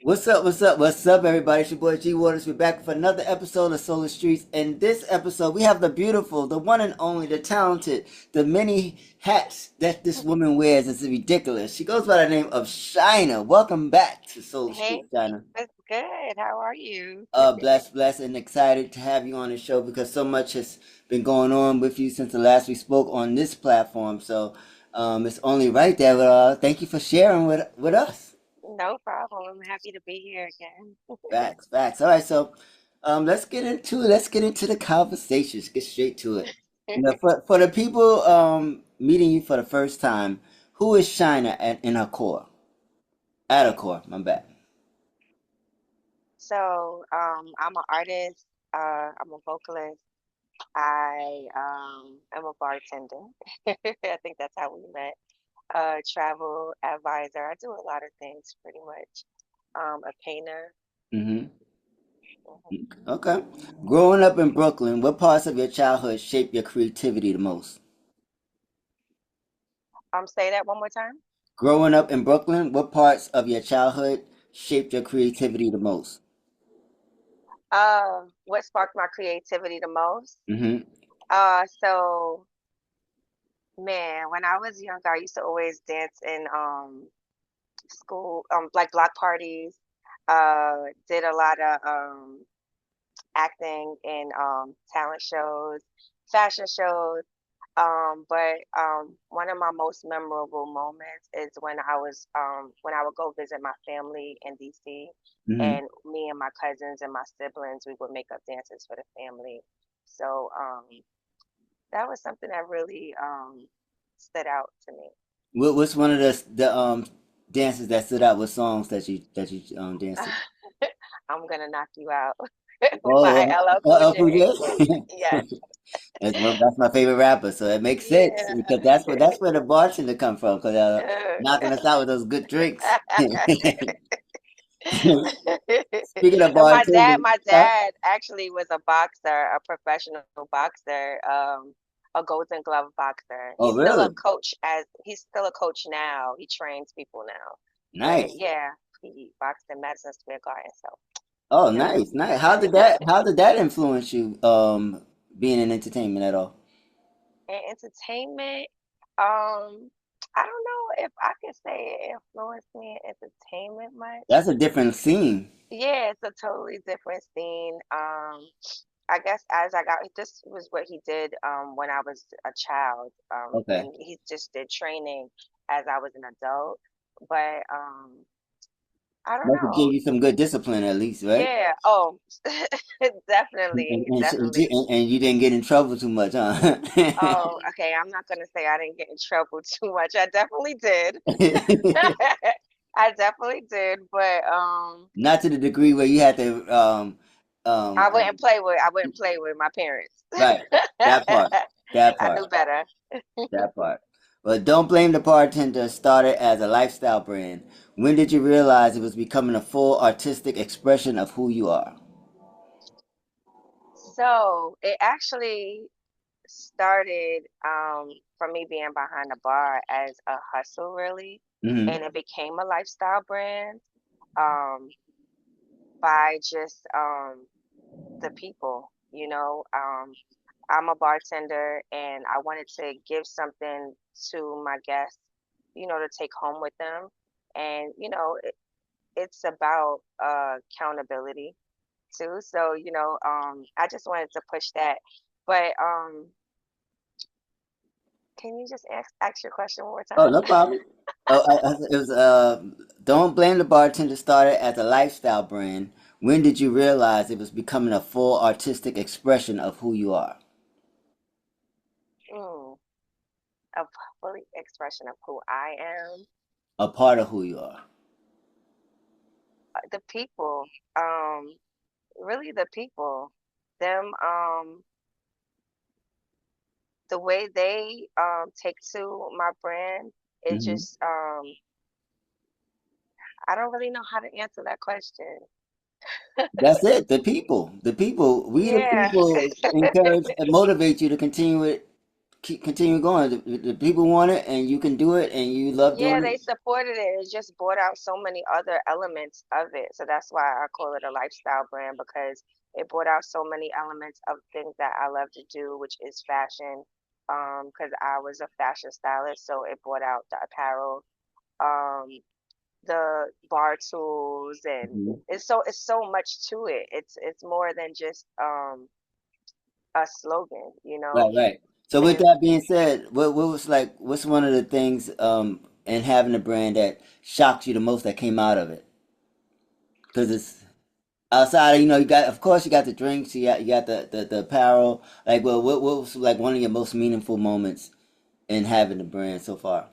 What's up? What's up? What's up, everybody? It's your boy G Waterz. We're back for another episode of Solar Streets. In this episode, we have the beautiful, the one and only, the talented, the many hats that this woman wears. It's ridiculous. She goes by the name of Shinuh. Welcome back to Solar Hey, Streets, Shinuh. that's good. How are you? Blessed, and excited to have you on the show because so much has been going on with you since the last we spoke on this platform. So, it's only right that thank you for sharing with us. No problem. I'm happy to be here again. Facts, facts. All right, so let's get into the conversations. Get straight to it. For the people meeting you for the first time, who is Shina in her core? At her core, my bad. I'm an artist. I'm a vocalist. I am a bartender. I think that's how we met. Travel advisor. I do a lot of things pretty much. A painter. Mm-hmm. Mhm. Okay. Growing up in Brooklyn, what parts of your childhood shaped your creativity the most? Say that one more time. Growing up in Brooklyn, what parts of your childhood shaped your creativity the most? What sparked my creativity the most? Mm-hmm. So man, when I was younger, I used to always dance in school, like block parties. Did a lot of acting in talent shows, fashion shows. But one of my most memorable moments is when I would go visit my family in DC, Mm-hmm. and me and my cousins and my siblings, we would make up dances for the family. So that was something that really stood out to me. What's one of the dances that stood out with songs that you danced to? I'm gonna knock you out by Oh, LL Cool Cool J. J. Yes. That's my favorite rapper, so it makes sense Yeah. because that's where the bartender come from. Because knocking us out with those good drinks. Speaking of And my dad, bartenders, my huh? dad actually was a boxer, a professional boxer, a Golden Glove boxer. Oh, really? He's still a coach now. He trains people now. But Nice. yeah, he boxed in Madison Square Garden. So, Oh, you know. nice, nice. How did that influence you being in entertainment at all? And entertainment, um, I don't know if I can say it influenced me in entertainment much. That's a different scene. Yeah, it's a totally different scene. I guess as I got, this was what he did when I was a child. Okay. And he just did training as I was an adult. But I don't Must have know. gave you some good discipline at least, right? Yeah. Oh, And, definitely, and, definitely. and you didn't get in trouble too much, huh? Oh, okay. I'm not gonna say I didn't get in trouble too much. I definitely did. I definitely did, but Not to the degree where you had to um, um I wouldn't play with my parents. right, that part, that I part, knew better. that part. But don't blame the bartender started as a lifestyle brand. When did you realize it was becoming a full artistic expression of who you are? So it actually started from me being behind the bar as a hustle, really, Hmm. and it became a lifestyle brand um, by just the people. I'm a bartender, and I wanted to give something to my guests, to take home with them, and it's about accountability too. So, I just wanted to push that. But can you just ask your question one more Oh, time? no problem. Oh, it was don't blame the bartender started as a lifestyle brand. When did you realize it was becoming a full artistic expression of who you are? Mm, a fully expression of who I am. A part of who you are. The people, um, really the people, them, the way they take to my brand, it Hmm. just I don't really know how to answer that question. That's it. The people. The people. We the Yeah. people encourage and motivate you to continue it keep continue going. The people want it, and you can do it, and you love Yeah, doing they it. supported it. It just brought out so many other elements of it. So that's why I call it a lifestyle brand because it brought out so many elements of things that I love to do, which is fashion. Because I was a fashion stylist, so it brought out the apparel, um, the bar tools, and Mhm. it's so much to it. It's more than just a slogan, you Right, know? right. So with And that being said, what was like? What's one of the things in having a brand that shocked you the most that came out of it? Because it's outside of, you got, of course, you got the drinks, you got the apparel. Like, well, what was like one of your most meaningful moments in having the brand so far?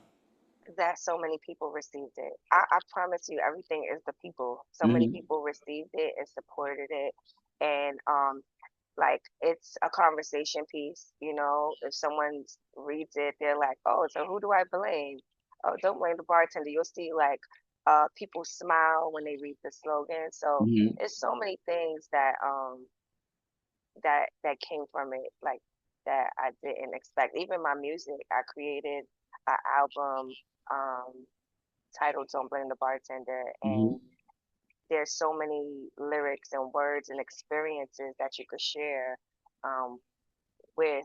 that so many people received it. I promise you, everything is the people. So many Hmm. people received it and supported it, and like it's a conversation piece. If someone reads it, they're like, "Oh, so who do I blame?" Oh, don't blame the bartender. You'll see like people smile when they read the slogan. So Hmm. it's so many things that came from it, like that I didn't expect. Even my music, I created an album um, titled "Don't Blame the Bartender," Hmm. and there's so many lyrics and words and experiences that you could share um, with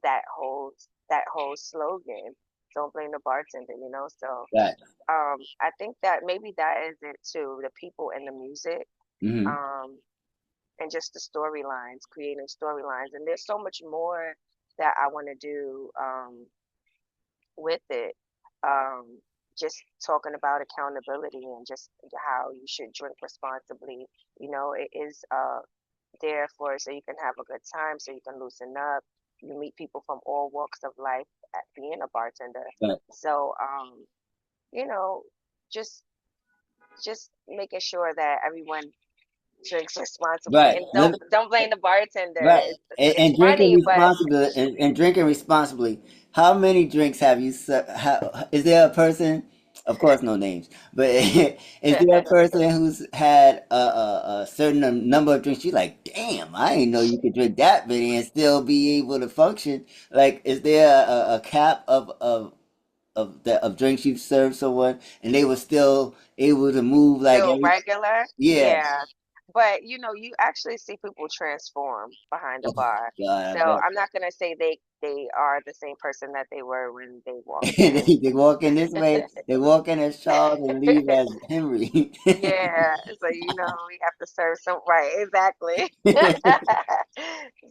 that whole that whole slogan. Don't blame the bartender, So Right. I think that maybe that is it too. The people and the music. Hmm. Um, and just the storylines, creating storylines. And there's so much more that I want to do with it. Um, just talking about accountability and just how you should drink responsibly. It is there for so you can have a good time, so you can loosen up. You meet people from all walks of life at being a bartender. Right. So, you know, just just making sure that everyone drinks responsibly Right. and don't blame the bartender. Right. It's And drinking funny, but responsibly, and drinking responsibly. How many drinks have you? Is there a person? Of course, no names. But is there a person who's had a certain number of drinks? You're like, damn, I didn't know you could drink that many and still be able to function. Like, is there a cap of drinks you've served someone and they were still able to move like still every? regular, Yeah. yeah. But you actually see people transform behind the Oh bar. God, So I bet. I'm not gonna say they are the same person that they were when they walked in. They walk in this way, they walk in as Charles and leave as Henry. Yeah, so we have to serve some right, exactly.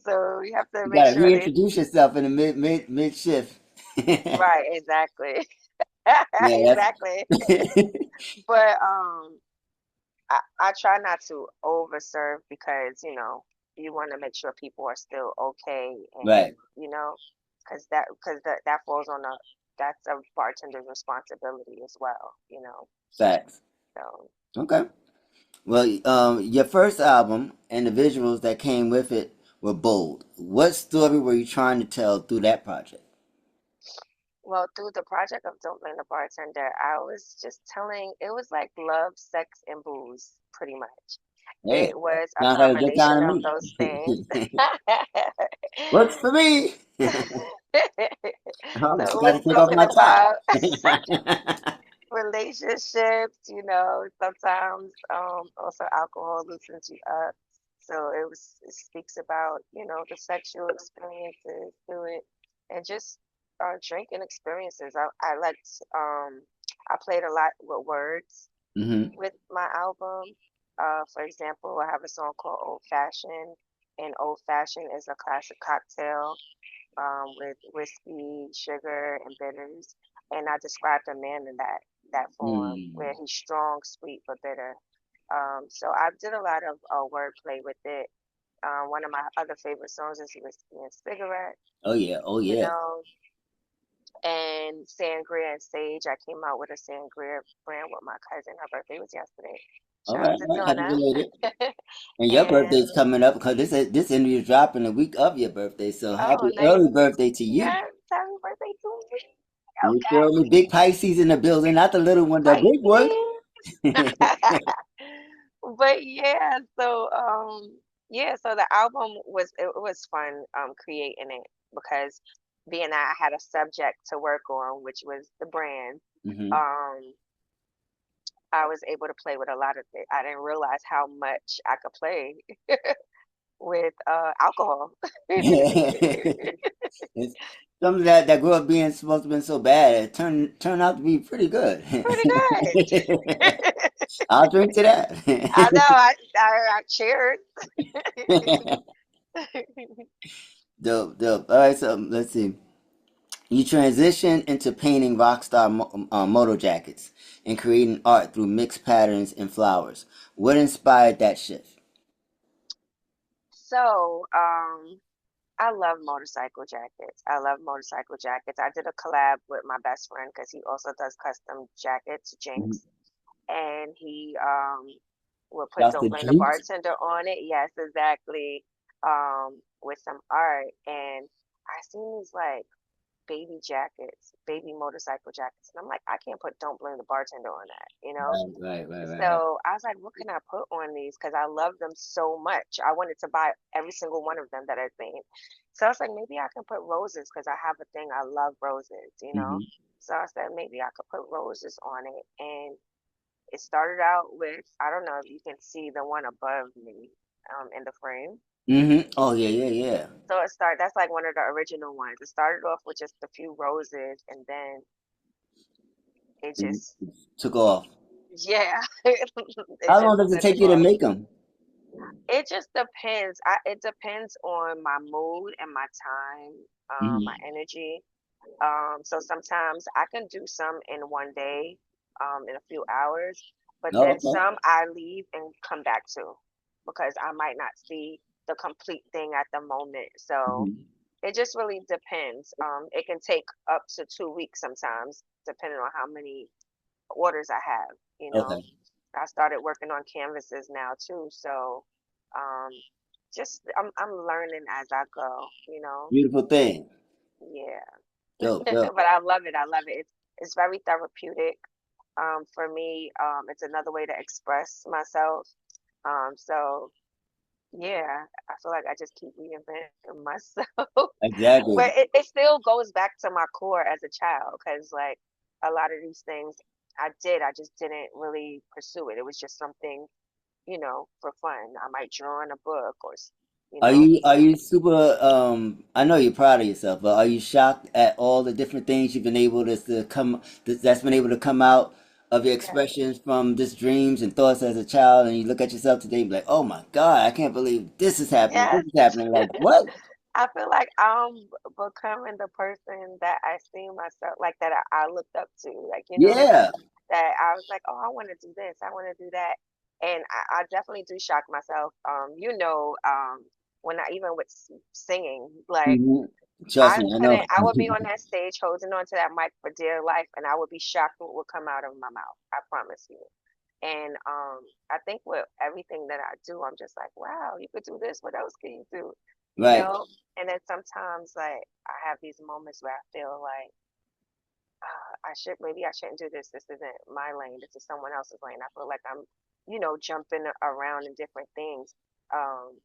So we have to You make gotta sure they reintroduce yourself in the mid shift. Yeah, right, exactly. that's Exactly. But I try not to overserve because, you want to make sure people are still okay and, right. because that falls on that's a bartender's responsibility as well, Facts. So Okay. Well, your first album and the visuals that came with it were bold. What story were you trying to tell through that project? well, through the project of Don't Blame the Bartender, I was just telling it was like love, sex, and booze, pretty much. Hey, It was a sounds like a good combination time of to those things. me. Works for me. So it Got was to take off talking my top. about relationships, sometimes also alcohol loosens you up. So it speaks about, the sexual experiences through it and just drinking experiences. I liked I played a lot with words Hmm. with my album. For example, I have a song called Old Fashioned, and Old Fashioned is a classic cocktail with whiskey, sugar, and bitters. And I described a man in that form, where Mm. he's strong, sweet, but bitter. So I did a lot of wordplay with it. One of my other favorite songs is Whiskey and Cigarette, Oh yeah, oh you yeah. know, and Sangria and Sage. I came out with a Sangria brand with my cousin. Her birthday was yesterday. Shout out to All right. Happy Donna. belated. And your And birthday's coming up because this interview is dropping the week of your birthday. So oh, happy nice. early birthday to you. Yeah, happy birthday to me. You feel me? Big Pisces in the building, not the little one, the Okay, big one. Pisces. But yeah, so the album was it was fun creating it because being that I had a subject to work on, which was the brand, Hmm. um, I was able to play with a lot of things. I didn't realize how much I could play with alcohol. It's something that grew up being supposed to be so bad, it turned out to be pretty good. Pretty good. I'll drink to I know. that. I cheered. Dope, dope. All right, so let's see. You transition into painting rockstar moto jackets and creating art through mixed patterns and flowers. What inspired that shift? So, I love motorcycle jackets. I love motorcycle jackets. I did a collab with my best friend because he also does custom jackets, Mhm. Jinx, and he will put Shouts Don't to Blame the Jinx. Bartender on it. Yes, exactly. With some art, and I seen these like baby jackets, baby motorcycle jackets, and I'm like, I can't put Don't Blame the Bartender on that, you know? Right, right, right, right, right. So I was like, what can I put on these? Because I love them so much. I wanted to buy every single one of them that I've seen. So I was like, maybe I can put roses because I have a thing. I love roses, you know? Hmm. So I said, maybe I could put roses on it. And it started out with, I don't know if you can see the one above me in the frame. Hmm. Oh yeah, yeah, yeah. So that's like one of the original ones. It started off with just a few roses and then it And just, it took off. yeah, it How long just does it took take you to off. make them? It just depends. It depends on my mood and my time, my Hmm. energy. So sometimes I can do some in one day, in a few hours, but Oh, then okay. some I leave and come back to because I might not see the complete thing at the moment. So Hmm. it just really depends. It can take up to 2 weeks sometimes, depending on how many orders I have, you know. Okay. I started working on canvases now too, so um just I'm learning as I go, you know. Beautiful thing. Yeah. Dope, dope. But I love it. I love it. It's very therapeutic. For me, it's another way to express myself. So yeah, I feel like I just keep reinventing myself. But Exactly. it still goes back to my core as a child, because like a lot of these things I just didn't really pursue it. It was just something, for fun. I might draw in a book you Are know. you super I know you're proud of yourself, but are you shocked at all the different things you've been able to come that's been able to come out of your Yeah. expressions from just dreams and thoughts as a child, and you look at yourself today and be like, "Oh my God, I can't believe this is happening. Yeah. This is happening." Like, what? I feel like I'm becoming the person that I see myself, like that I looked up to, like, Yeah. that I was like, oh, I want to do this, I want to do that. And I definitely do shock myself. When I even with singing, like Hmm. Trust me, I know. I would be on that stage holding on to that mic for dear life, and I would be shocked what would come out of my mouth. I promise you. And I think with everything that I do, I'm just like, wow, you could do this. What else can you do? You Right. know? And then sometimes, like, I have these moments where I feel like maybe I shouldn't do this. This isn't my lane. This is someone else's lane. I feel like I'm, jumping around in different things. Um,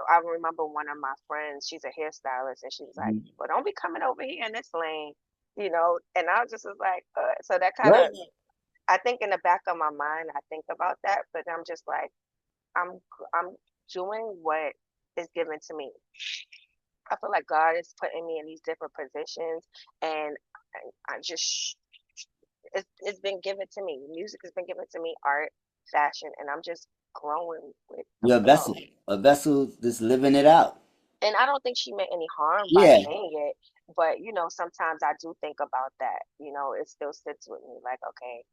I remember one of my friends, she's a hairstylist, and she was like, Mhm. well, don't be coming over here in this lane, and I just was like, so that kind of, Right. I think in the back of my mind, I think about that, but I'm just like, I'm doing what is given to me. I feel like God is putting me in these different positions, and I just it's been given to me. Music has been given to me, art, fashion, and I'm just growing with the You're flow. a vessel just living it out. And I don't think she meant any harm by Yeah. saying it, but sometimes I do think about that. It still sits with me, like, okay,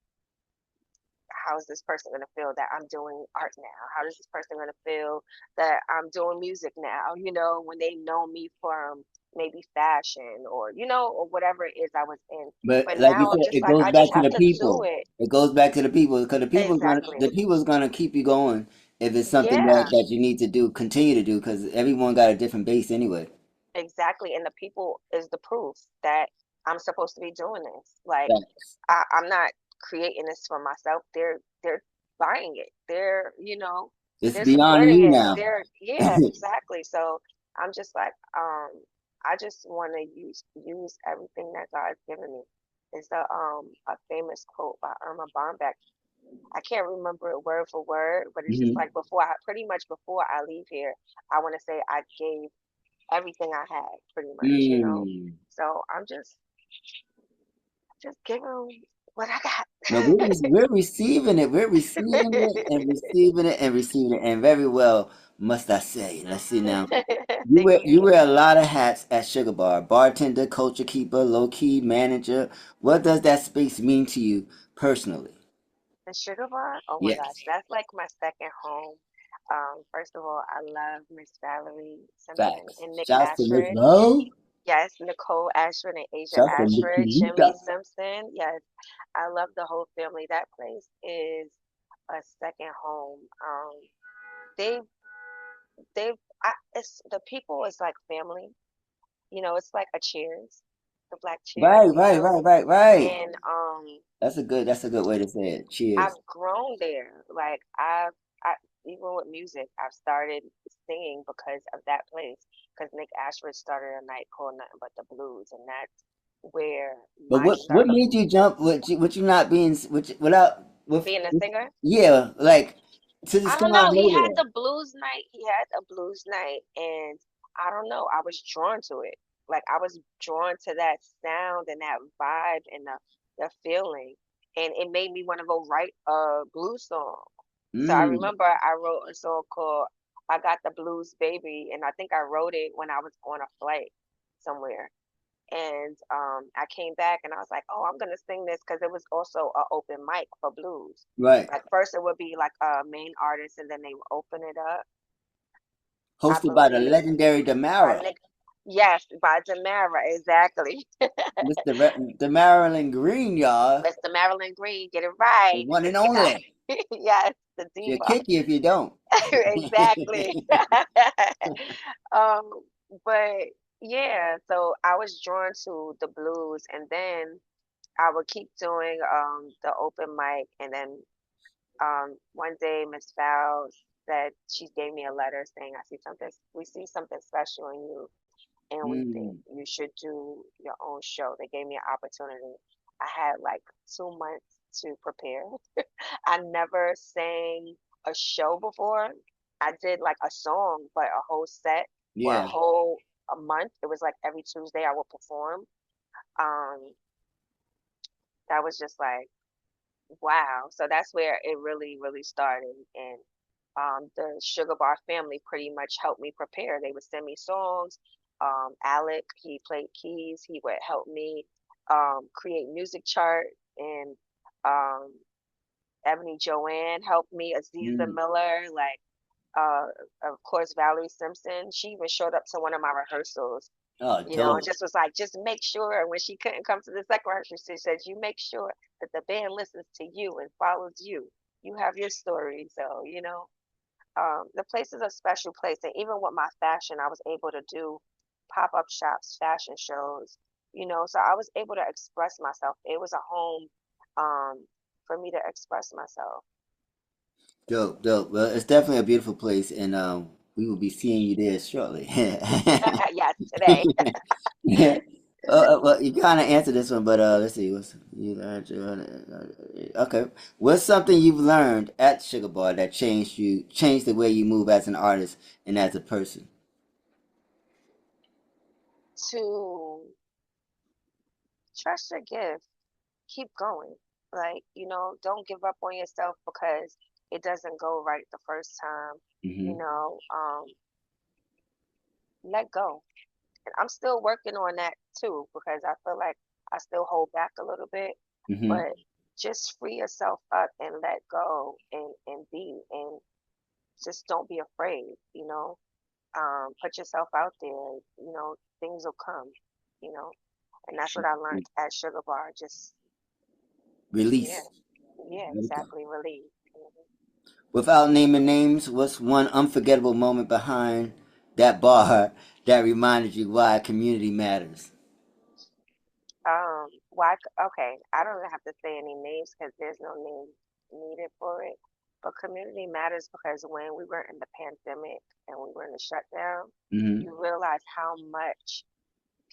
how is this person going to feel that I'm doing art now? How is this person going to feel that I'm doing music now? When they know me from maybe fashion or whatever it is I was in. But But like you now I'm said, just it like, goes I back just to have the to do people. it. It goes back to the people because Exactly. the people's gonna keep you going if it's something Yeah, that you need to do, continue to do because everyone got a different base anyway. exactly. And the people is the proof that I'm supposed to be doing this. Like, Facts. I'm not creating this for myself. They're buying it. It's They're beyond supporting you it. now. Yeah, exactly. So I'm just like, I just want to use everything that God's given me. It's a famous quote by Irma Bombeck. I can't remember it word for word, but it's just Hmm. like pretty much before I leave here, I want to say I gave everything I had, pretty much, you know. Mm. So I'm just giving what I No, got. we're receiving it. We're receiving it and receiving it and receiving it, and very well, must I say. Let's see now. Thank you. You wear a lot of hats at Sugar Bar: bartender, culture keeper, low key manager. What does that space mean to you personally? The sugar bar? Oh my gosh, Yes, that's like my second home. First of all, I love Miss Valerie Simpson facts. and Nick Shouts to Miss Ashford. Lowe. Yes, Nicole Ashford and Asia Shouts to Ashford, Nikita. Jimmy Simpson. Yes, I love the whole family. That place is a second home. They've they've it's the people is like family. You know, it's like a Cheers, the Black Right, Cheers. You right, know, right, right, right. and That's a good way to say it. Cheers. I've grown there. Like I even with music, I've started singing because of that place. Because Nick Ashford started a night called Nothing But the Blues, and that's where But my what start made you jump with you not being without being a with singer. yeah, like to I just don't come out know. of He had nowhere. the blues night. He had a blues night, and I don't know. I was drawn to it. Like I was drawn to that sound and that vibe and the feeling, and it made me want to go write a blues song. So I Mm, remember I wrote a song called "I Got the Blues, Baby," and I think I wrote it when I was on a flight somewhere. And I came back and I was like, oh, I'm gonna sing this because it was also an open mic for blues. right. Like first it would be like a main artist and then they would open it up. I Hosted by the believe legendary by Damara, Nick. Yes, by Tamara, exactly. The Marilyn Green, y'all. Mr. Marilyn Green, get it The right. one and You got only. yes, the She'll diva. kick you if you don't. Exactly. Um, but yeah, so I was drawn to the blues and then I would keep doing the open mic and then one day Miss Val said she gave me a letter saying we see something special in you and we think Mm, you should do your own show. They gave me an opportunity. I had like 2 months to prepare. I never sang a show before. I did like a song, but a whole set for yeah. a month. It was like every Tuesday I would perform. Um, that was just like wow. So that's where it really, really started. And the Sugar Bar family pretty much helped me prepare. They would send me songs. Alec, he played keys. He would help me create music chart. And um, Ebony Joanne helped me. Aziza Mm. Miller, like uh, of course Valerie Simpson. She even showed up to one of my rehearsals, Oh, you know, and dope. just was like, just make sure. And when she couldn't come to the second rehearsal, she said, you make sure that the band listens to you and follows you. You have your story. So, you know, the place is a special place. And even with my fashion, I was able to do pop-up shops, fashion shows, you know, so I was able to express myself. It was a home for me to express myself. Dope, dope. Well, it's definitely a beautiful place, and we will be seeing you there shortly. Yes, today. Yeah. Well, you kind of answered this one, but let's see. Okay. What's something you've learned at Sugar Bar that changed the way you move as an artist and as a person? To trust your gift, keep going. Like, you know, don't give up on yourself because it doesn't go right the first time. You Hmm. know, let go. And I'm still working on that too because I feel like I still hold back a little bit, Hmm. but just free yourself up and let go and be and just don't be afraid, you know. Put yourself out there, you know, things will come, you know. And that's what I learned at Sugar Bar. Just yeah, Release. yeah, Let it go. exactly. Relief. Mhm. Without naming names, what's one unforgettable moment behind that bar that reminded you why community matters? Why? Okay, I don't have to say any names because there's no name needed for it. But community matters because when we were in the pandemic and we were in the shutdown, Hmm. you realize how much.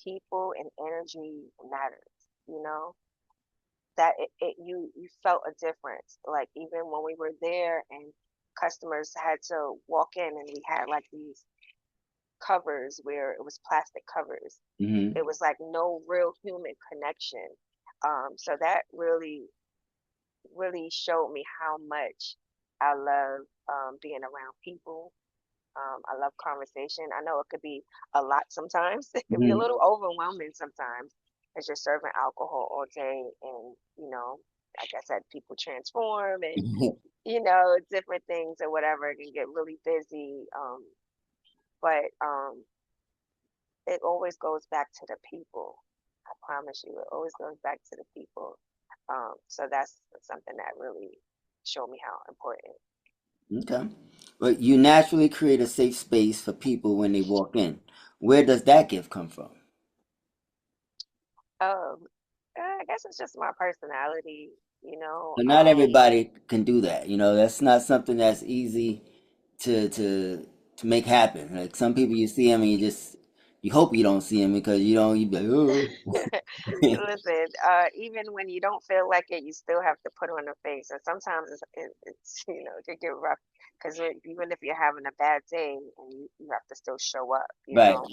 people and energy matters, you know, that you felt a difference. Like even when we were there and customers had to walk in and we had like these covers where it was plastic covers. Mm-hmm. It was like no real human connection. So that really showed me how much I love being around people. I love conversation. I know it could be a lot sometimes. It could be a Mm-hmm. little overwhelming sometimes as you're serving alcohol all day. And, like I said, people transform and, different things or whatever. It can get really busy. But it always goes back to the people. I promise you, it always goes back to the people. So that's something that really showed me how important. Okay. But you naturally create a safe space for people when they walk in. Where does that gift come from? Um, I guess it's just my personality, you know. But not everybody can do that. That's not something that's easy to make happen. Like some people, you see them and you hope you don't see them because you be like, oh. Listen, even when you don't feel like it, you still have to put on a face. And sometimes it's it can get rough because even if you're having a bad day and you have to still show up, you Right. know.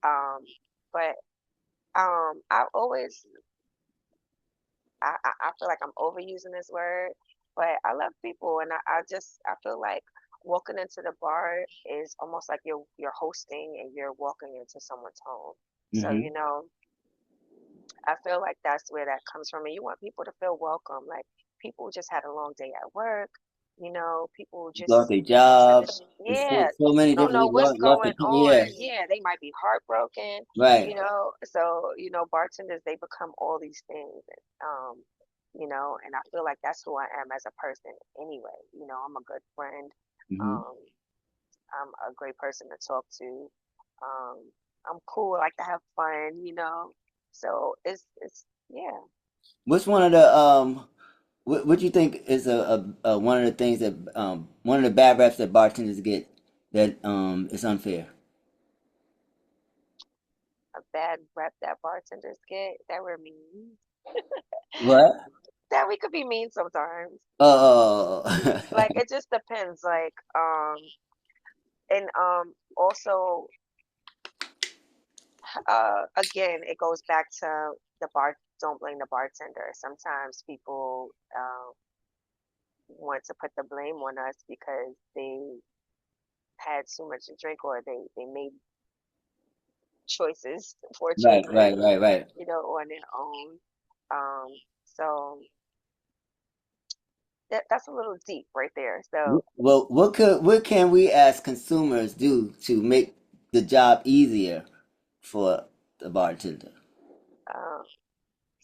Um, but I always I feel like I'm overusing this word, but I love people, and I feel like walking into the bar is almost like you're hosting and you're walking into someone's home. So, Mm-hmm. I feel like that's where that comes from. And you want people to feel welcome. Like people just had a long day at work, people Lost just their to job. the There's yeah, so many don't different know people what's lost their going yeah. on. Yeah, they might be heartbroken, Right. So, bartenders they become all these things. And I feel like that's who I am as a person anyway. I'm a good friend. Mm-hmm. Um, I'm a great person to talk to. Um, I'm cool. I like to have fun. So it's yeah. What's one of the what you think is a one of the things that one of the bad reps that bartenders get that is unfair? A bad rep that bartenders get that we're mean. What? That we could be mean sometimes. Oh. Like it just depends. Like and also again it goes back to the bar. Don't blame the bartender. Sometimes people want to put the blame on us because they had too much to drink or they made choices, poor Right, choices, right, right, right. on their own. So that's a little deep right there. So Well, what can we as consumers do to make the job easier for the bartender? um,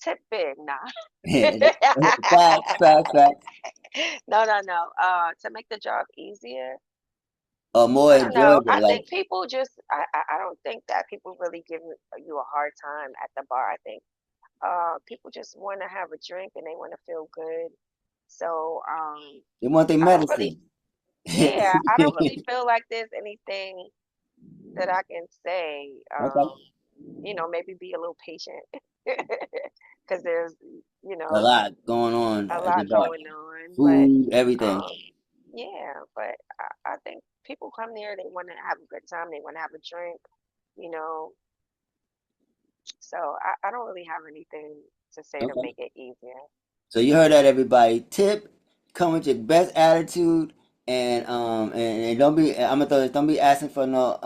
tip big, nah. Facts, facts, facts. No, no, no. To make the job easier, Or more I don't know. enjoyable, I like think people just, I don't think that people really give you a hard time at the bar. I think people just want to have a drink and they want to feel good. So they want their I don't really, medicine. yeah, I don't really feel like there's anything that I can say. Okay. Maybe be a little patient because there's, you A know, lot going on a at the lot bar. going on. But Food, everything. um, yeah, but I think people come there, they want to have a good time, they want to have a drink, you know. So I don't really have anything to say to Okay. make it easier. So you heard that, everybody. Tip, come with your best attitude, and don't be. I'm gonna throw this. Don't be asking for no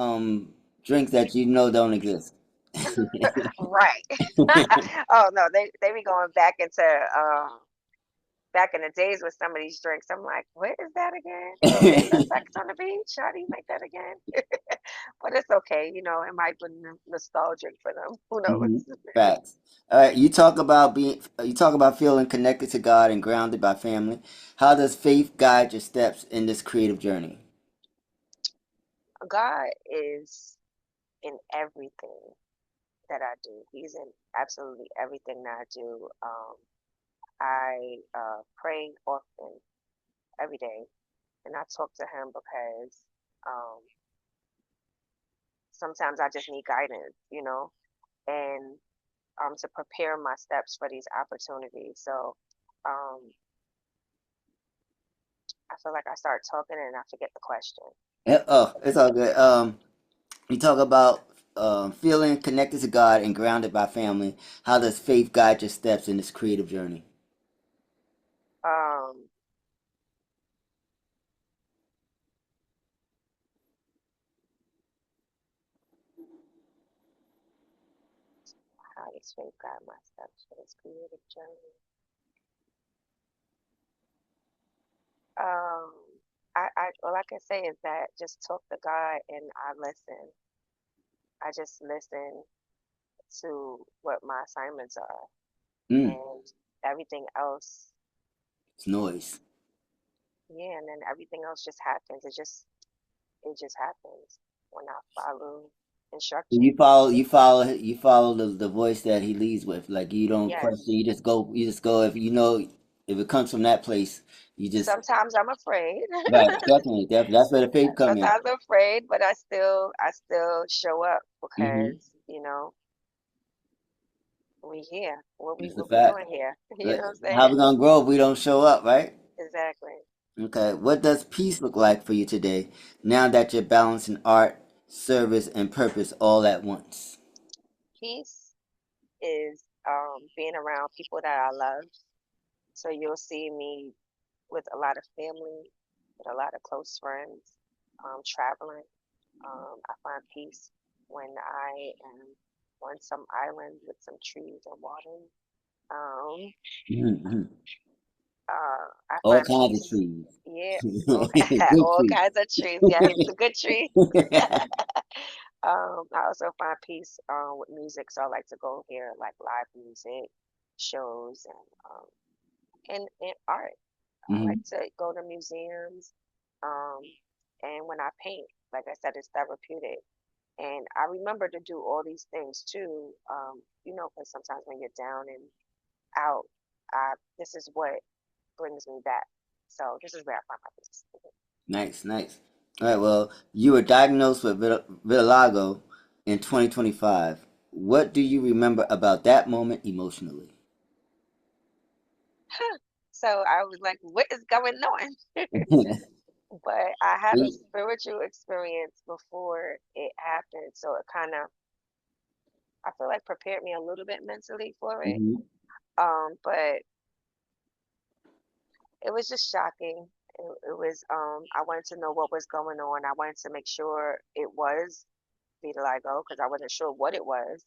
drinks that you know don't exist. Right. Oh no, they be going back in the days with some of these drinks. I'm like, what is that again? Is that sex on the beach? How do you make that again? But it's okay, it might be nostalgic for them. Who knows? Hmm. Facts. All right, you talk about feeling connected to God and grounded by family. How does faith guide your steps in this creative journey? God is in everything that I do. He's in absolutely everything that I do. I pray often every day, and I talk to Him because um, sometimes I just need guidance. and to prepare my steps for these opportunities. So um, I feel like I start talking and I forget the question. Oh, it's all good. You talk about feeling connected to God and grounded by family. How does faith guide your steps in this creative journey? Um, how does faith guide my steps for this creative journey? Um, I all I can say is that just talk to God and I listen. I just listen to what my assignments are, Mm, and everything else, it's noise. yeah, and then everything else just happens. It just happens when I follow You instructions. follow, you follow the voice that he leads with. Like you don't question. Yes. You just go. If you know, if it comes from that place, you just Sometimes I'm afraid. right. Definitely, definitely. That's where the faith come in. Sometimes I'm afraid, but I still show up Hmm. because, we here. What we It's the what we fact. doing here? You Like, know what I'm how saying? we gonna grow if we don't show up, right? Exactly. Okay. What does peace look like for you today? Now that you're balancing art, service, and purpose all at once. Peace is being around people that I love. So you'll see me with a lot of family, with a lot of close friends, traveling. I find peace when I am on some island with some trees and water. Um, Hmm. I All find kinds of peace. trees. Yeah, all, Good all trees. kinds of trees. Yes, the good tree. I also find peace with music, so I like to go hear like live music shows and art. I like Hmm. to go to museums, um, and when I paint, like I said, it's therapeutic. And I remember to do all these things too, because sometimes when you're down and out, this is what brings me back. So this is where I find my peace. Nice, nice. All right. Well, you were diagnosed with vitiligo in 2025. What do you remember about that moment emotionally? So I was like, what is going on? But I had a spiritual experience before it happened, so it kind of, I feel like prepared me a little bit mentally for it. Hmm. But it was just shocking. It was, I wanted to know what was going on. I wanted to make sure it was vitiligo because I wasn't sure what it was.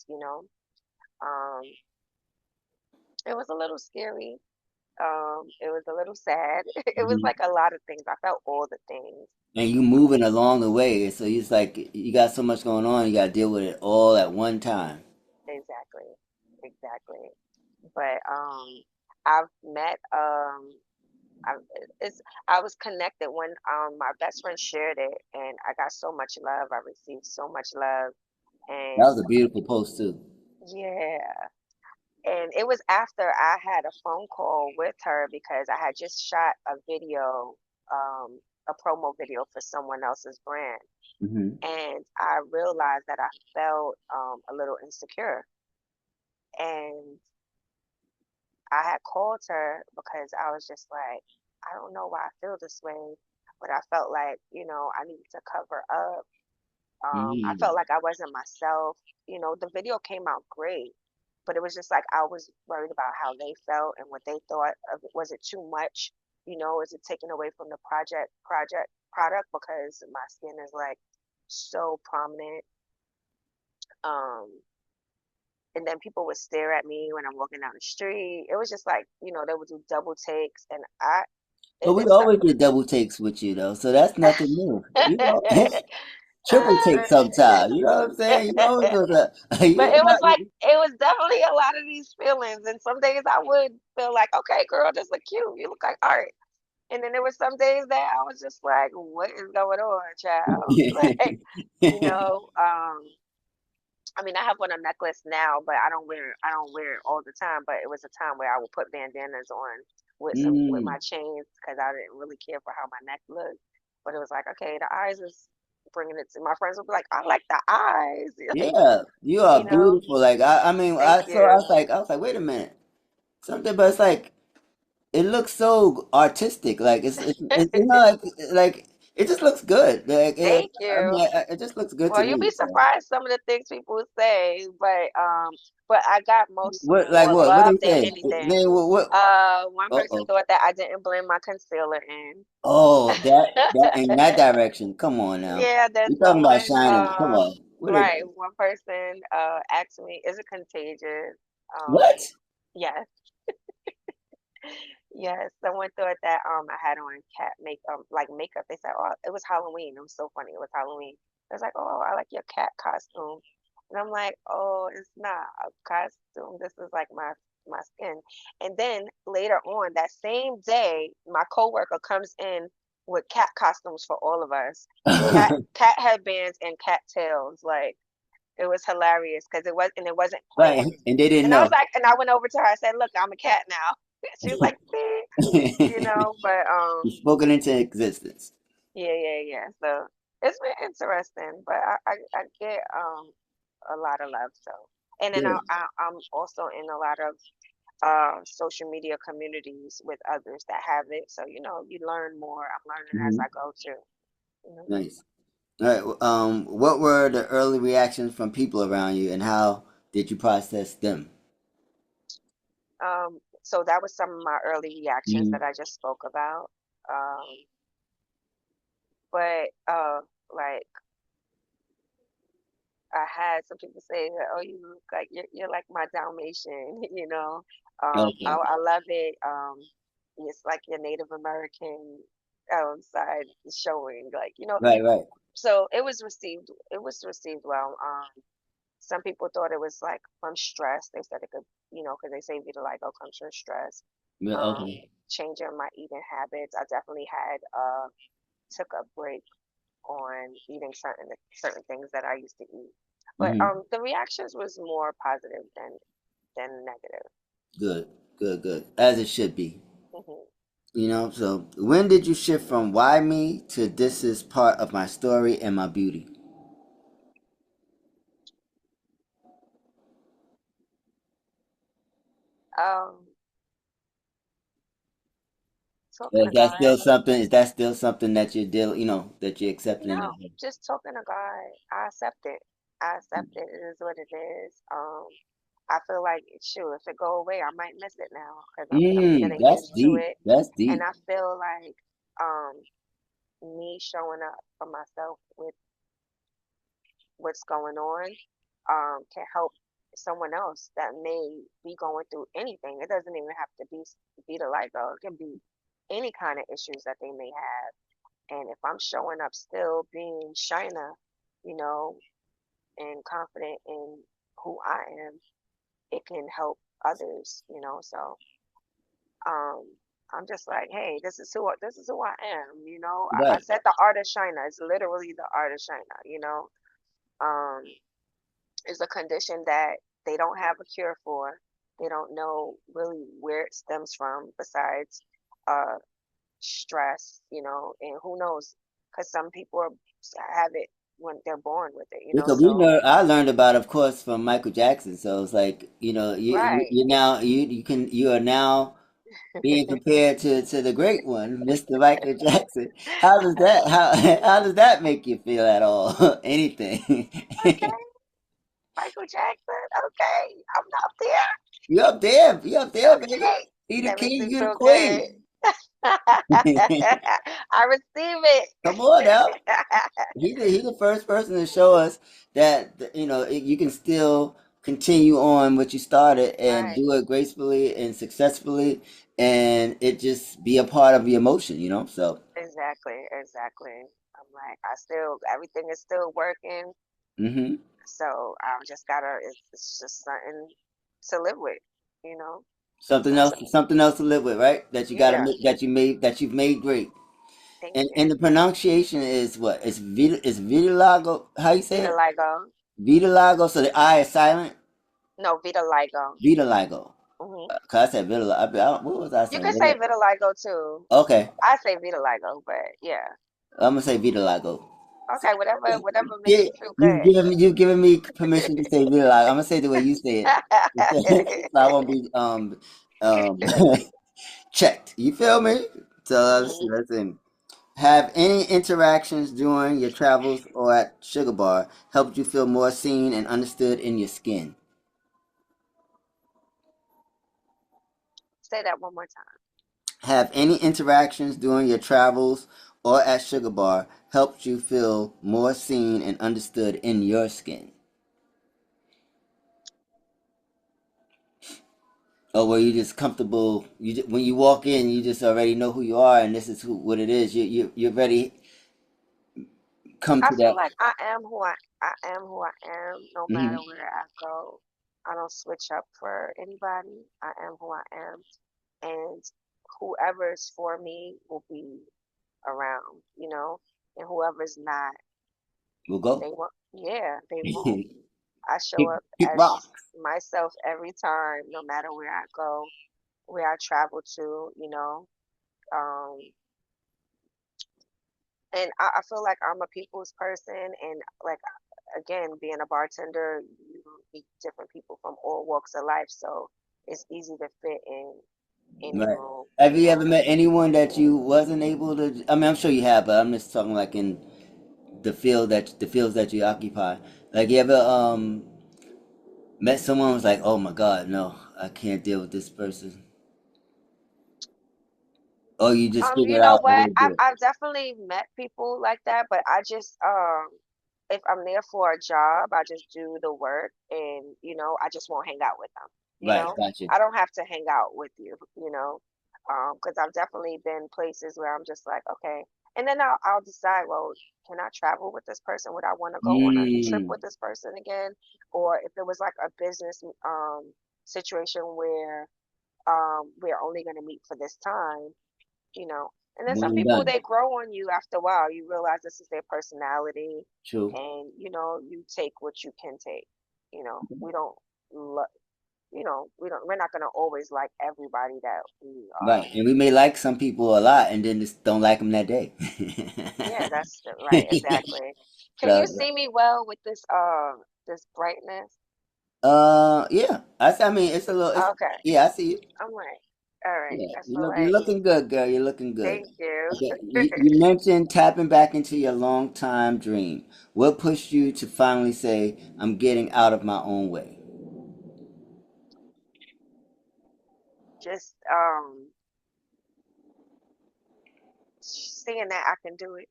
Um, it was a little scary. It was a little sad. It was like a lot of things. I felt all the things. And you Um, moving along the way, so it's like you got so much going on. You got to deal with it all at one time. exactly, exactly. But I've met I, it's I was connected when my best friend shared it, and I got so much love. I received so much love, That and was a beautiful post too. yeah, and it was after I had a phone call with her because I had just shot a video, a promo video for someone else's brand, Hmm. and I realized that I felt a little insecure, and I had called her because I was just like, I don't know why I feel this way, but I felt like, I needed to cover up. I Hmm. felt like I wasn't myself. The video came out great, but it was just like I was worried about how they felt and what they thought of it. Was it too much? Is it taken away from the product because my skin is like so prominent. Um, and then people would stare at me when I'm walking down the street. It was just like, they would do double takes, and But we it stuck always with get double takes with you though, so that's nothing new. You know, me. triple take sometimes. You know what I'm saying? You always go to But you it was not. like it was definitely a lot of these feelings, and some days I would feel like, okay, girl, this look cute. You look like art. And then there were some days that I was just like, what is going on, child? Like, you know, um, I mean, I have on a necklace now, but I don't wear it all the time. But it was a time where I would put bandanas on with Mm, my chains because I didn't really care for how my neck looked. But it was like, okay, the eyes is bringing it to my friends would be like, I like the eyes, like, Yeah, you are you know. beautiful. Like I mean, Thank you. I was like, wait a minute, something, but it's like it looks so artistic. Like it's you know, like it just looks good. Thank I mean, you. it just looks good to Well, you'll me. be So. surprised some of the things people say, but I got Like more what love they than say? anything. Name what? One Uh person oh. thought that I didn't blend my concealer in. Oh, that in that direction. Come on now. Yeah, there's You talking about someone, shining? Come on. What is right, one person asked me, is it contagious? Um, what? yes, yes, someone thought that I had on cat make like makeup. They said, oh, it was Halloween. It was so funny. It was Halloween. I was like, oh, I like your cat costume. And I'm like, oh, it's not a costume. This is like my skin. And then later on that same day, my coworker comes in with cat costumes for all of us. Cat headbands and cat tails. Like it was hilarious because it wasn't Right, planned. and they didn't And I was know. like, and I went over to her. I said, look, I'm a cat now. She was like, see, you know, but You spoken into existence. yeah, yeah, yeah. So it's been interesting, but I get a lot of love. So, and then Good. I'm also in a lot of social media communities with others that have it. So, you know, you learn more. I'm learning as Hmm. I go too. You know? Nice. All right. What were the early reactions from people around you, and how did you process them? So that was some of my early reactions that Mhm. I just spoke about. Um, but like I had some people say that, oh, you look like you're like my Dalmatian, you know. Okay. I love it. It's like your Native American side is showing, like, you know. Right. Right. So it was received well. Some people thought it was like from stress. They said it could, you know, because they say vitiligo comes from stress. Yeah, Um, okay. Changing my eating habits. I definitely had took a break on eating certain things that I used to eat. But Hmm. the reactions was more positive than negative. Good. Good. Good. As it should be. Hmm. You know. So when did you shift from why me to this is part of my story and my beauty? Um, Talking to Is that God. still something? Is that still something that you're deal? You know that you're accepting in your No, just talking to God. I accept it. I accept it. It is what it is. I feel like shoot, if it go away, I might miss it now because I'm getting That's used to deep. it, That's and deep. I feel like um me showing up for myself with what's going on can help someone else that may be going through anything. It doesn't even have to be the lipo. It can be any kind of issues that they may have. And if I'm showing up still being Shina, you know, and confident in who I am, it can help others, you know. So um I'm just like, hey, this is who I am, you know. I Right. said the art of Shina. It's literally the art of Shina, you know. Um is a condition that they don't have a cure for. They don't know really where it stems from besides uh, stress, you know, and who knows? Because some people have it when they're born with it, you know. Because we So, learned, I learned about, of course, from Michael Jackson. So it's like, you know, right. you now you are now being compared to the great one, Mr. Michael Jackson. How does that make you feel at all? Anything? Okay, Michael Jackson. Okay, I'm up there. You up there, baby. Okay, He the that makes king, me you the feel good. queen. I receive it. Come on now. He the first person to show us that you know you can still continue on what you started and Right. do it gracefully and successfully, and it just be a part of the emotion, you know. So, Exactly, exactly. I'm like, I still, everything is still working. hmm, So I'm just gotta, it's just something to live with, you know? So something else to live with, right? That you got to yeah, make that you've made great. thank And you. the pronunciation is what? It's Vitiligo. How you say it? Vitiligo. Vitiligo. So the I is silent. No, vitiligo. Vitiligo. Hmm. Cause I said vitiligo. What was I You saying? can say vitiligo too. Okay, I say vitiligo, but yeah. I'm gonna say vitiligo. Okay, whatever makes Yeah, you feel good. you've given me permission to say vitiligo. I'm gonna say it the way you say it, so I won't be um checked. You feel me? So Hmm. listen. Have any interactions during your travels or at Sugar Bar helped you feel more seen and understood in your skin? Say that one more time. Have any interactions during your travels or at Sugar Bar helped you feel more seen and understood in your skin? Or were you just comfortable? When you walk in, you just already know who you are, and this is what it is. You're ready. Come I to feel that. like I am who I am no Hmm. matter where I go. I don't switch up for anybody. I am who I am. And whoever's for me will be around, and whoever's not, We'll go. they won't, yeah, they won't. kick, I show up kick as rocks. myself every time, no matter where I go, where I travel to, and I feel like I'm a people's person, and like again, being a bartender, you meet different people from all walks of life, so it's easy to fit in any Right. room, Have you ever met anyone that you wasn't able to? I mean, I'm sure you have, but I'm just talking like in the fields that you occupy. Like you ever met someone who was like, oh my God, no, I can't deal with this person. Oh, you just You figured know out a way what? to do I've it. I've definitely met people like that, but I just if I'm there for a job, I just do the work and I just won't hang out with them. You Right, know, gotcha. I don't have to hang out with you, because I've definitely been places where I'm just like, okay, and then I'll decide, well, can I travel with this person? Would I want to go on a trip Mm, with this person again? Or if it was like a business situation where we're only going to meet for this time, you know. And then one some and people, done. they grow on you after a while. You realize this is their personality, True. and you take what you can take. We don't, lo- we're not gonna always like everybody that we are. Right, and we may like some people a lot, and then just don't like them that day. Yeah, that's right, exactly. Can you So, see me well with this brightness? yeah, I mean, it's a little. It's Okay, yeah, I see you. I'm right. All right, Yeah, I feel you're like, looking good, girl. You're looking good. thank you. Okay, you mentioned tapping back into your long time dream. What pushed you to finally say, "I'm getting out of my own way"? Just seeing that I can do it,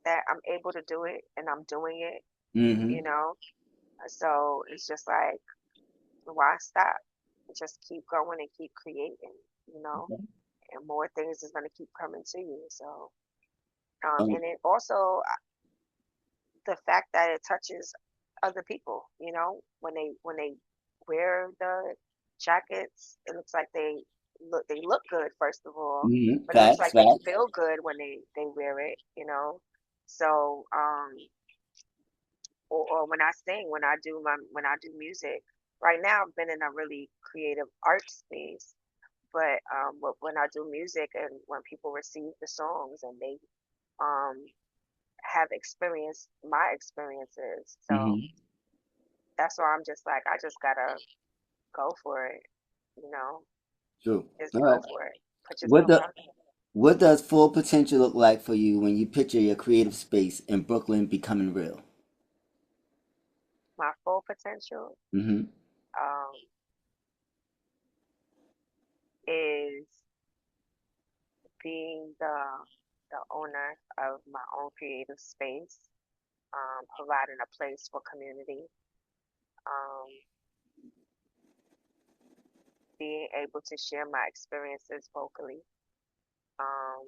that I'm able to do it, and I'm doing it. Mm-hmm. you know. So it's just like, why stop? Just keep going and keep creating, you know, and more things is going to keep coming to you. So, Um, and it also the fact that it touches other people, when they wear the jackets, it looks like they look good first of all, mm-hmm. but it looks Facts, like they facts. feel good when they wear it. So, or when I sing, when I do music. Right now, I've been in a really creative art space, but when I do music and when people receive the songs and they um have experienced my experiences, so Mm-hmm. that's why I'm just like, I just gotta go for it, you know, True. just All go right. for it, put What yourself the out there. What does full potential look like for you when you picture your creative space in Brooklyn becoming real? My full potential Mm-hmm. um is being the owner of my own creative space, providing a place for community, um, being able to share my experiences vocally, um,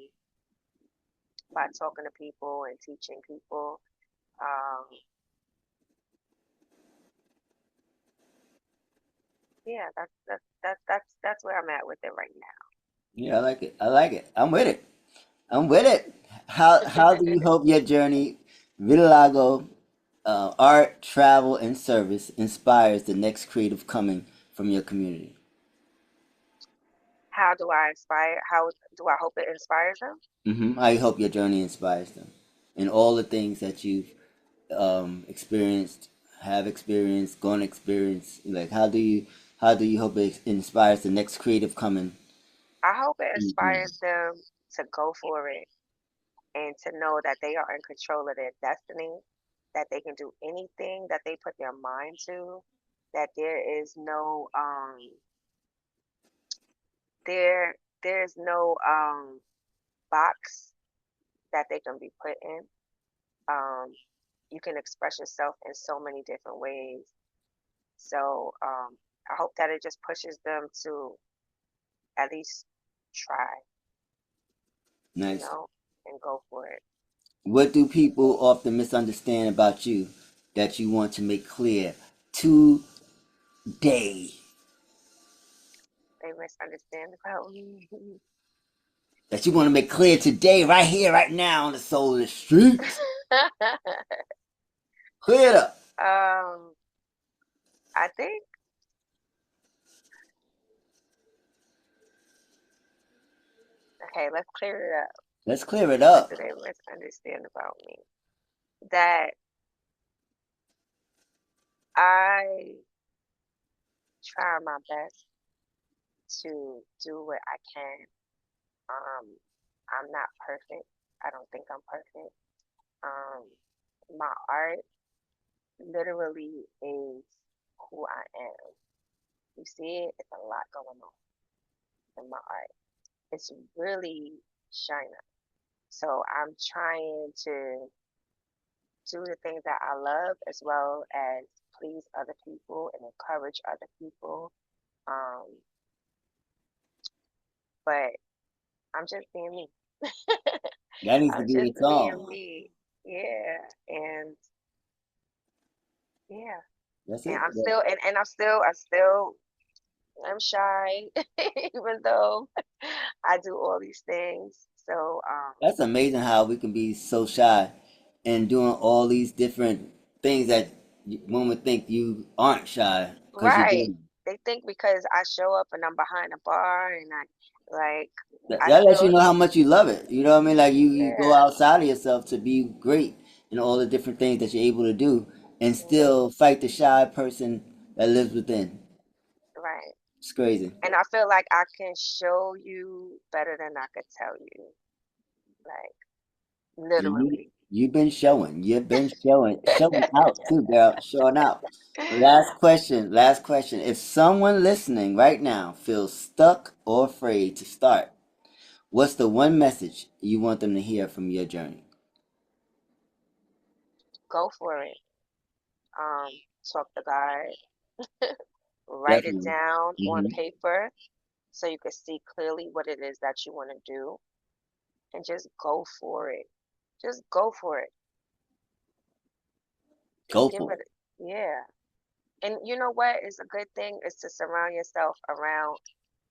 by talking to people and teaching people. Um, yeah, that's where I'm at with it right Yeah, I like it. I like it. I'm with it. I'm with it. How do now. you hope your journey, Vitiligo, art, travel, and service inspires the next creative coming from your community? How do I inspire? How do I hope it inspires them? Mm-hmm. How you hope your journey inspires them? and all the things that you've experienced, have experienced, gonna experience? Like, how do you hope it inspires the next creative coming? I hope it inspires them to go for it and to know that they are in control of their destiny, that they can do anything that they put their mind to, that there there's no box that they can be put in. Um, you can express yourself in so many different ways. So I hope that it just pushes them to at least try, Nice. and go for it. What do people often misunderstand about you that you want to make clear today? They misunderstand about me. That you want to make clear today, right here, right now, on the soul of the streets? Clear it up. I think, okay, let's clear it up. Let's clear it What up. do they misunderstand about me? That I try my best to do what I can. Um, I'm not perfect. I don't think I'm perfect. Um, my art literally is who I am. You see it, it's a lot going on in my art. It's really Shinuh. So I'm trying to do the things that I love as well as please other people and encourage other people. Um, but I'm just being me. That needs to I'm be just a being song. me. Yeah. And yeah. That's And it. I'm shy, even though I do all these things. So, That's amazing how we can be so shy and doing all these different things that one would think you aren't shy because you're right. doing. They think because I show up and I'm behind a bar and like, I That lets you still, know how much you love it. You know what I mean? Like you go yeah. outside of yourself to be great in all the different things that you're able to do and Mhm. still fight the shy person that lives within. Right. It's crazy. And I feel like I can show you better than I could tell you. Like, And literally. you've been showing. You've been showing out too, girl. Showing out. Last question. Last question. If someone listening right now feels stuck or afraid to start, what's the one message you want them to hear from your journey? Go for it. Talk to God. Write it Definitely. down on Hmm. paper so you can see clearly what it is that you want to do and just go for it. Just go for it and Go give for it, it. yeah. And you know what is a good thing is to surround yourself around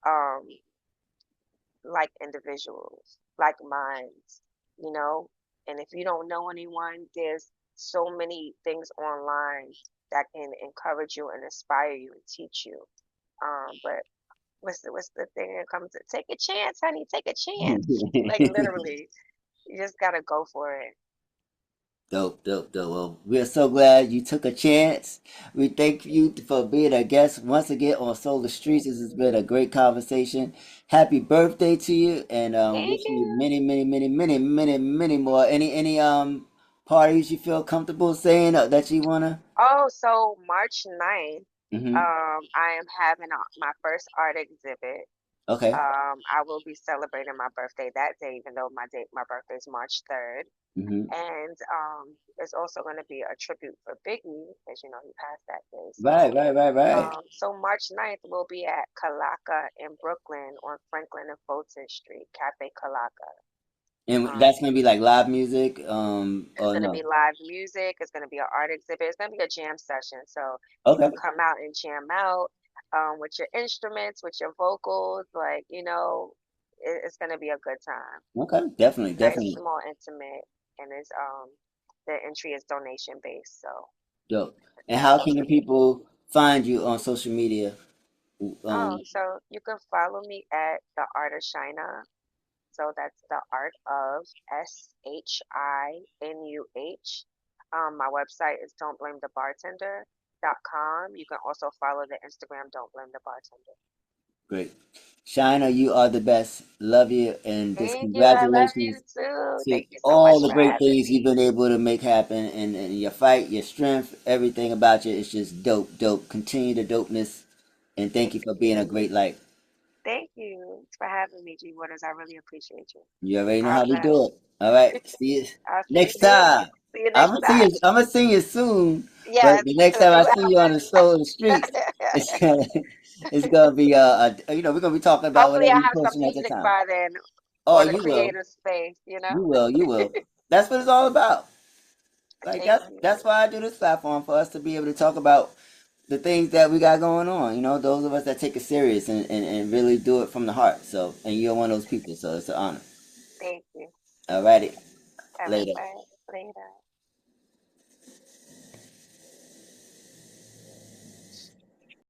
um like individuals, like minds, you know? And if you don't know anyone, there's so many things online that can encourage you and inspire you and teach you. But what's the thing that comes to take a chance, honey, take a chance. Like literally, you just gotta go for it. Dope, dope, dope. Well, we're so glad you took a chance. We thank you for being a guest once again on Solar Streets. This has been a great conversation. Happy birthday to you, and Thank wishing you you. many, many, many, many, many, many more. Any parties you feel comfortable saying that you wanna? Oh, so March 9th, Mm-hmm. I am having my first art exhibit. Okay. I will be celebrating my birthday that day, even though my birthday is March 3rd. Mm-hmm. And it's also going to be a tribute for Biggie, as you know, he passed that day. Right, right, right, right. So March 9th will be at Kalaka in Brooklyn on Franklin and Fulton Street, Cafe Kalaka. And Um, that's gonna be like live music. it's Or going to no? be live music. It's going to be an art exhibit. It's going to be a jam session. So you Okay. can come out and jam out with your instruments, with your vocals. Like, it's going to be a good time. Okay. Definitely, Nice, definitely. small, intimate, and the entry is donation based. So Dope. And yeah, how so can the people find you on social media? oh, Um, so you can follow me at the Art of Shina So that's the art of SHINUH. My website is don'tblamethebartender.com. You can also follow the Instagram Don't Blame the Bartender. Great. Shinuh, you are the best. Love you, and just Thank you. I love you congratulations too. to Thank you so all much the for great having things you've me. been able to make happen, and your fight, your strength, everything about you is just dope, dope. Continue the dopeness, and thank Thank you for being a you. great light. Thank you for having me, G Waters. I really appreciate you. You already know God how we bless. do it. All right. See you I'll see next you. Thank you. time. See you I'm next gonna see time. you. I'm gonna see you soon. But Yes, the next time I you see you on the soul of the have. streets, it's gonna, it's gonna be we're gonna be talking about Hopefully, whatever I you're have some pushing at the music time. by then, Oh, or the you will. creative space, you know? You will. You will. That's what it's all about. Like Thank that's you. why I do this platform, for us to be able to talk about the things that we got going on. You know, those of us that take it serious, and really do it from the heart. So, and you're one of those people. So it's an honor. Thank you. Alrighty. All right, Later. bye. Later.